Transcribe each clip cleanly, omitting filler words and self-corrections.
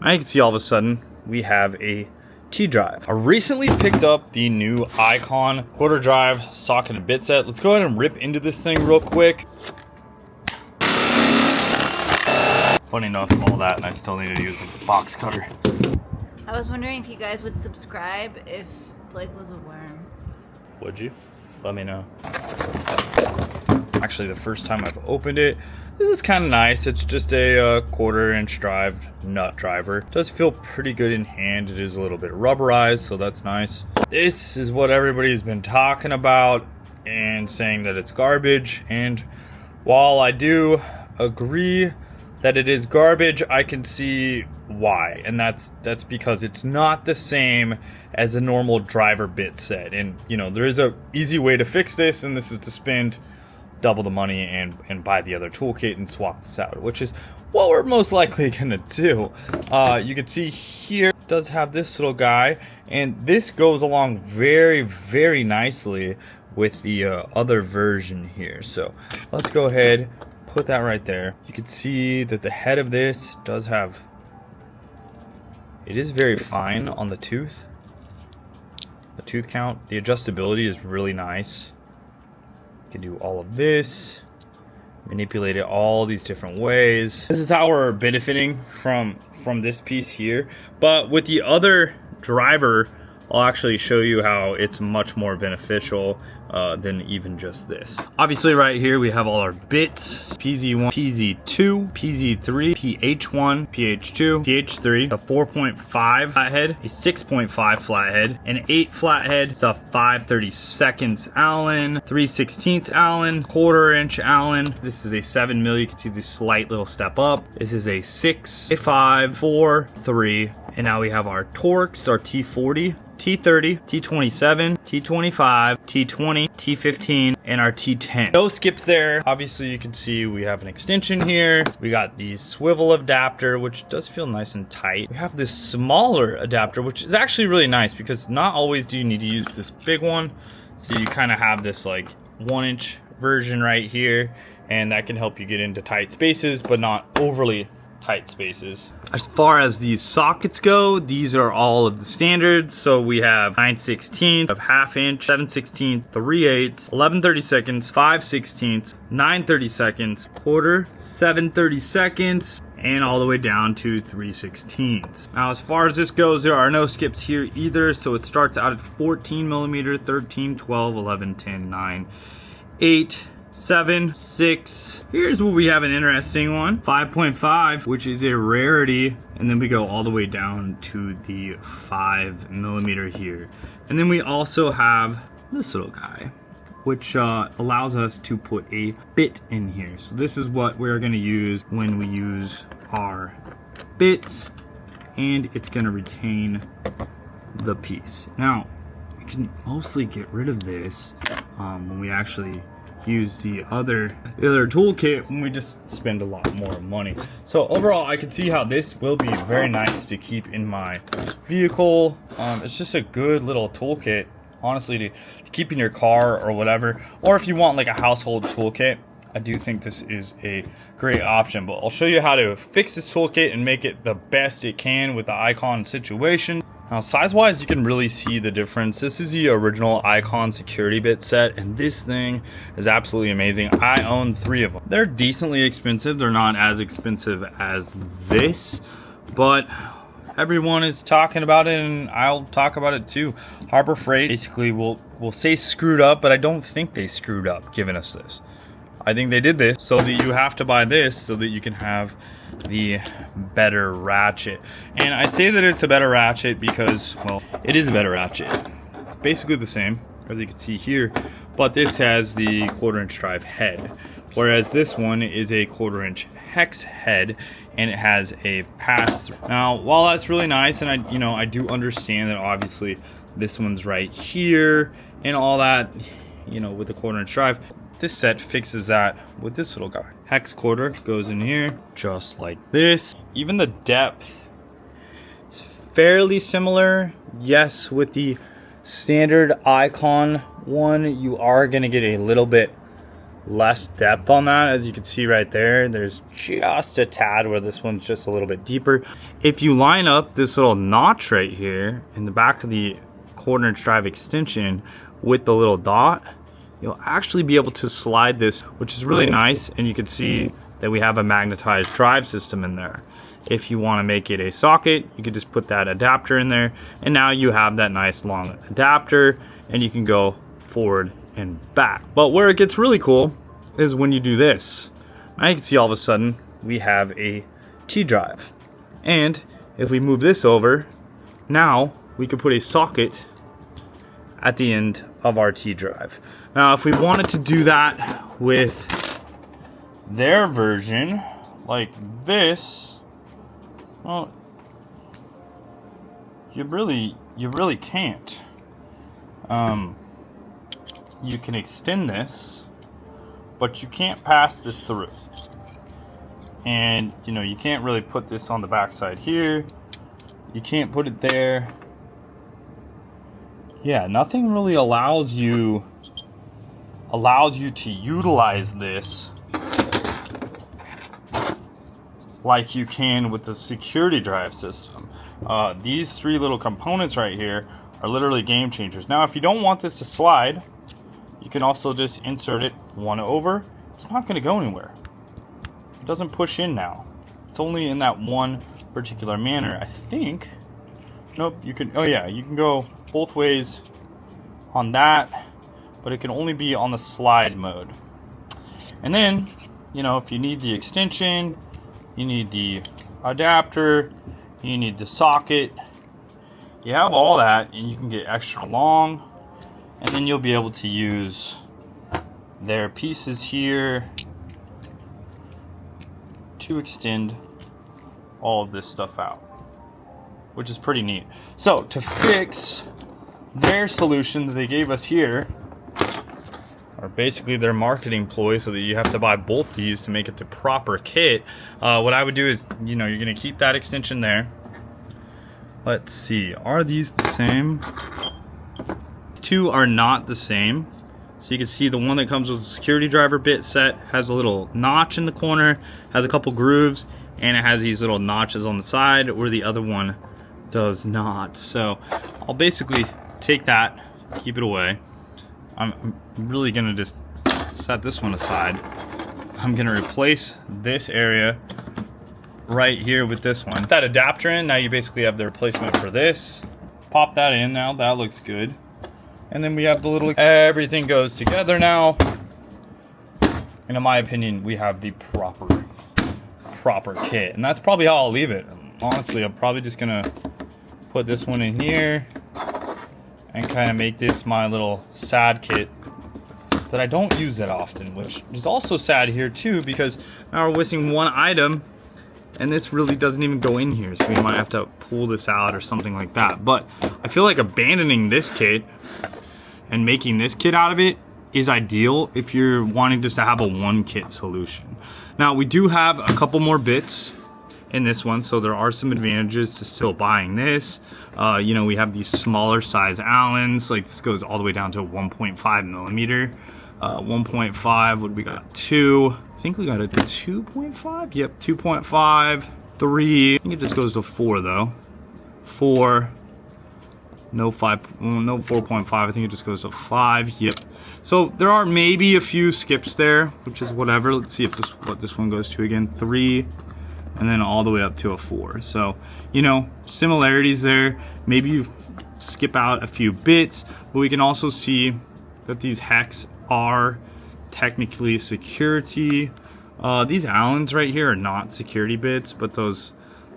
Now you can see all of a sudden we have a T-drive. I recently picked up the new Icon quarter drive socket and bit set. Let's go ahead and rip into this thing real quick. Funny enough, all that, and I still need to use a box cutter. I was wondering if you guys would subscribe if Blake was a worm. Would you? Let me know. Actually, the first time I've opened it, this is kind of nice. It's just a quarter-inch drive nut driver. It does feel pretty good in hand. It is a little bit rubberized, so that's nice. This is what everybody's been talking about and saying that it's garbage. And while I do agree that it is garbage, I can see why, and that's because it's not the same as a normal driver bit set. And you know, there is a easy way to fix this, and this is to spend double the money and buy the other toolkit and swap this out, which is what we're most likely gonna do. You can see here it does have this little guy, and this goes along very, very nicely with the other version here. So let's go ahead, put that right there. You can see that the head of this does have, it is very fine on the tooth. The tooth count, the adjustability is really nice. You can do all of this, manipulate it all these different ways. This is how we're benefiting from this piece here. But with the other driver, I'll actually show you how it's much more beneficial than even just this. Obviously right here we have all our bits: PZ1, PZ2, PZ3, PH1, PH2, PH3, a 4.5 flathead, a 6.5 flathead, an 8 flathead, it's a 5/32 Allen, 3/16 Allen, 1/4 Allen. This is a 7mm, you can see this slight little step up. This is a 6, a 5, 4, 3, and now we have our Torx, our T40, T30, T27, T25, T20, T15, and our T10. No skips there. Obviously you can see we have an extension here. We got the swivel adapter, which does feel nice and tight. We have this smaller adapter, which is actually really nice because not always do you need to use this big one. So you kind of have this like 1-inch version right here, and that can help you get into tight spaces, but not overly tight spaces. As far as these sockets go, these are all of the standards. So we have 9/16 of 1/2 inch, 7/16, 3/8, 11/32, 5/16, 9/32, 1/4, 7/32, and all the way down to 3/16. Now as far as this goes, there are no skips here either. So it starts out at 14mm, 13, 12, 11, 10, 9, 8, 7, 6. Here's where we have an interesting one, 5.5, which is a rarity, and then we go all the way down to the 5mm here. And then we also have this little guy, which allows us to put a bit in here. So this is what we're gonna use when we use our bits, and it's gonna retain the piece. Now, you can mostly get rid of this when we actually use the other toolkit, when we just spend a lot more money. So overall, I can see how this will be very nice to keep in my vehicle. It's just a good little toolkit, honestly, to keep in your car or whatever. Or if you want like a household toolkit, I do think this is a great option. But I'll show you how to fix this toolkit and make it the best it can with the Icon situation. Now size-wise, you can really see the difference. This is the original Icon security bit set, and this thing is absolutely amazing. I own 3 of them. They're decently expensive. They're not as expensive as this, but everyone is talking about it, and I'll talk about it too. Harbor Freight basically will say screwed up, but I don't think they screwed up giving us this. I think they did this so that you have to buy this so that you can have the better ratchet. And I say that it's a better ratchet because, well, it is a better ratchet. It's basically the same, as you can see here, but this has the 1/4-inch drive head, whereas this one is a 1/4-inch hex head, and it has a pass. Now, while that's really nice, and I do understand that obviously this one's right here and all that, with the 1/4-inch drive, this set fixes that with this little guy. Hex quarter goes in here just like this. Even the depth is fairly similar. Yes, with the standard Icon one, you are gonna get a little bit less depth on that. As you can see right there, there's just a tad where this one's just a little bit deeper. If you line up this little notch right here in the back of the 1/4 inch drive extension with the little dot, you'll actually be able to slide this, which is really nice. And you can see that we have a magnetized drive system in there. If you want to make it a socket, you could just put that adapter in there, and now you have that nice long adapter, and you can go forward and back. But where it gets really cool is when you do this. Now you can see all of a sudden we have a T drive. And if we move this over, now we could put a socket at the end of our T drive. Now if we wanted to do that with their version like this, well, you really can't. You can extend this, but you can't pass this through. And you know, you can't really put this on the back side here. You can't put it there. Yeah, nothing really allows you to utilize this like you can with the security drive system. These 3 little components right here are literally game changers. Now, if you don't want this to slide, you can also just insert it 1 over. It's not going to go anywhere. It doesn't push in now. It's only in that one particular manner, I think. Nope, you can, oh yeah, you can go both ways on that, but it can only be on the slide mode. And then, you know, if you need the extension, you need the adapter, you need the socket, you have all that, and you can get extra long, and then you'll be able to use their pieces here to extend all of this stuff out, which is pretty neat. So to fix their solution that they gave us here, or basically their marketing ploy, so that you have to buy both these to make it the proper kit, what I would do is, you know, you're going to keep that extension there. Let's see, are these the same? 2 are not the same. So you can see the one that comes with the security driver bit set has a little notch in the corner, has a couple grooves, and it has these little notches on the side, where the other one does not. So I'll basically take that, keep it away. I'm really gonna just set this one aside. I'm gonna replace this area right here with this one. That adapter in, now you basically have the replacement for this. Pop that in now, that looks good. And then we have the little, everything goes together now. And in my opinion, we have the proper kit. And that's probably how I'll leave it. Honestly, I'm probably just gonna put this one in here and kind of make this my little sad kit that I don't use that often, which is also sad here too, because now we're missing one item and this really doesn't even go in here, so we might have to pull this out or something like that. But I feel like abandoning this kit and making this kit out of it is ideal if you're wanting just to have a 1 kit solution. Now we do have a couple more bits in this one, so there are some advantages to still buying this. You know, we have these smaller size Allens, like this goes all the way down to 1.5 millimeter. 1.5, what we got? 2. I think we got it to 2.5. Yep, 2.5, 3. I think it just goes to 4 though. 4. No 5, no 4.5. I think it just goes to 5. Yep. So there are maybe a few skips there, which is whatever. Let's see if what this one goes to again. 3. And then all the way up to a 4. So, you know, similarities there. Maybe you skip out a few bits, but we can also see that these hex are technically security. These Allens right here are not security bits, but those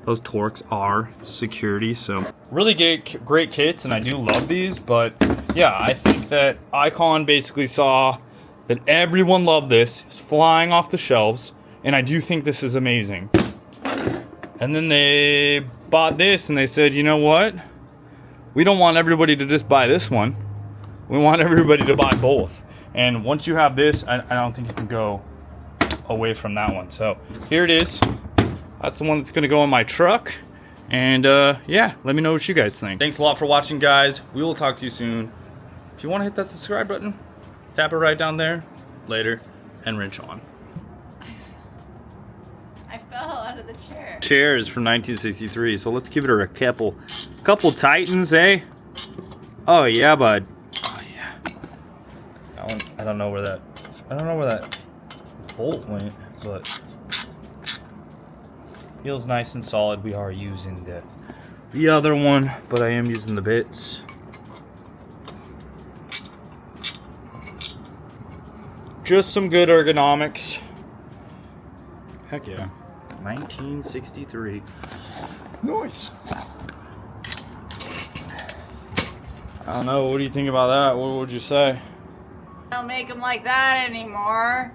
Torx are security. So really great kits, and I do love these. But yeah, I think that Icon basically saw that everyone loved this. It's flying off the shelves, and I do think this is amazing. And then they bought this and they said, you know what? We don't want everybody to just buy this one. We want everybody to buy both. And once you have this, I don't think you can go away from that one. So here it is. That's the one that's gonna go in my truck. And yeah, let me know what you guys think. Thanks a lot for watching, guys. We will talk to you soon. If you wanna hit that subscribe button, tap it right down there. Later. and wrench on. I fell out of the chair. Chair is from 1963, so let's give it a couple Titans, eh? Oh yeah, bud. Oh yeah. I don't know where that bolt went, but feels nice and solid. We are using the other one, but I am using the bits. Just some good ergonomics. Heck yeah. 1963. Nice. I don't know. What do you think about that? What would you say? Don't make them like that anymore.